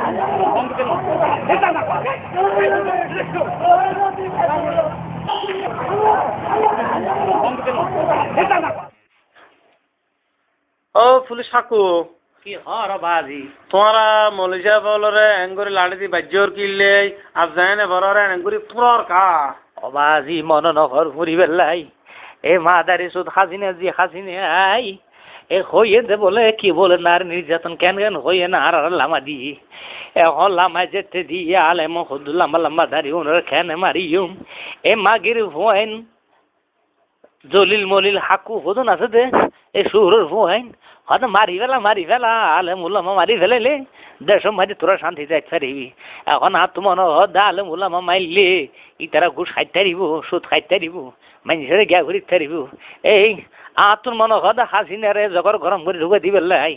ও police হাকু কি হর বাজি তোমারা মলিজা বলরে এঙ্গুরি লাড়ি দি বাজ্যর কিলে আর জানে বলরে এঙ্গুরি পুরর কা অবাজি মন নহর ঘুরি বেলাই এ মাদারি সুদ হাসিনে জি হাসিনে আই এ হইয়ে দে বলে কি বলে নার নির্যাতন কেন কেন হইয়ে না আর লামা দি এখন লামা যেতে দিয়ে আলে মহুদ লম্বা লম্বা দাড়ি উনার খেনে মারিউম এ মাগির ভোয়েন জলিল মলিল হাকু হদন আছে দে এ সুরের ভোয়েন হয়তো মারি ফেলা আলে মুলামা মারি ফেলাইলে দেশ মারি তোরা শান্তি যাই পারিবি এখন আর তোমার হদা আলে মুলামা মাইলে ই তারা ঘুষ খাইতে দিব সুদ খাইতে দিব মানুষের গিয়া ঘুরি থারিব এই তোর মনে হদা হাসিনারে জগর গরম করে ঢুকে দিবে লাই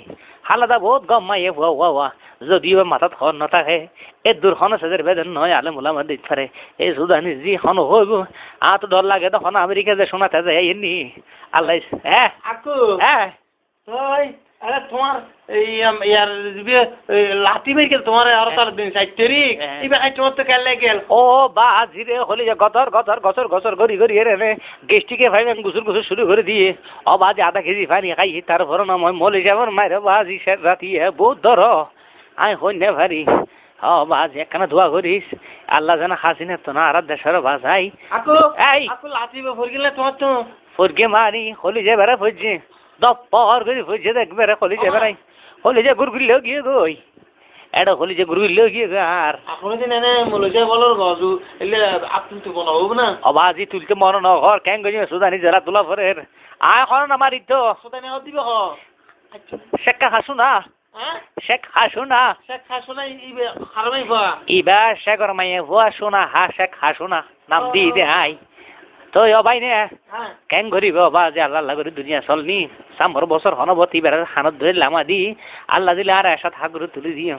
হালাদা বহুত গম মাইয়ে ভুয়া ভুয়া ভুয়া যদিও মাথাত খন নথাকে এই দুর্খন সেজের বেদন নয় আলে মুলামা দিতে পারে এই সুদানি জি হন হইব তো ডর লাগে তখন আমেরিকা যে শোনাতে যায় এমনি আল্লাহ হ্যাঁ আকু হ্যাঁ ওই আরে তোমার এই ইয়ার লাঠি মেরে তোমার আর তার দিন 4 তারিখ ইবে আই তোমার তো কেলে গেল ও বাজি রে হলি যে গতর গড়ি রে গেস্টিকে ভাই গুসুর শুরু করে দিয়ে ও বাজি আধা কেজি পানি খাই তারপর না মই মলি যাবর মাইরে বাজি সে রাতি বহুত ধর আই হইনে ভারি ও বাজি একখানা ধোয়া করিস আল্লাহ জানা হাসিনে তো না আর দেশের বাজাই আকু এই আকু লাঠি বে ফর গেলে তোমার তো ফরকে মারি হলি যে বেড়া ফুজছে দপ্পর করে ফুজছে দেখ বেড়া হলি যে বেড়াই হলি যে গুরগুলি গিয়ে গই এটা হলি যে গুরগুলি গিয়ে আর আপনি যে নেনে মলজা বলর গজু এলে আপনি তো বনাবো না অবাজি তুলতে মন ন ঘর কেন গজি সুদানি জরা তুলা ফরের আয় খন না মারি তো সুদানি হত দিবে হ শেখ হাসু না হ্যাঁ শেখ হাসু না শেখ হাসু না ইবে খারমাই বা ইবা শেখর মাইয়ে হুয়া শোনা হা শেখ হাসু না নাম দি দে আই তো অবাই নে হ্যাঁ কেন করিব বাজি আল্লাহ করে দুনিয়া চলনি সামর বছর হনবতি বেড়ার খানত ধরে লামা দি আল্লাহ দিলে আর এসাত হাগুরু তুলি দিও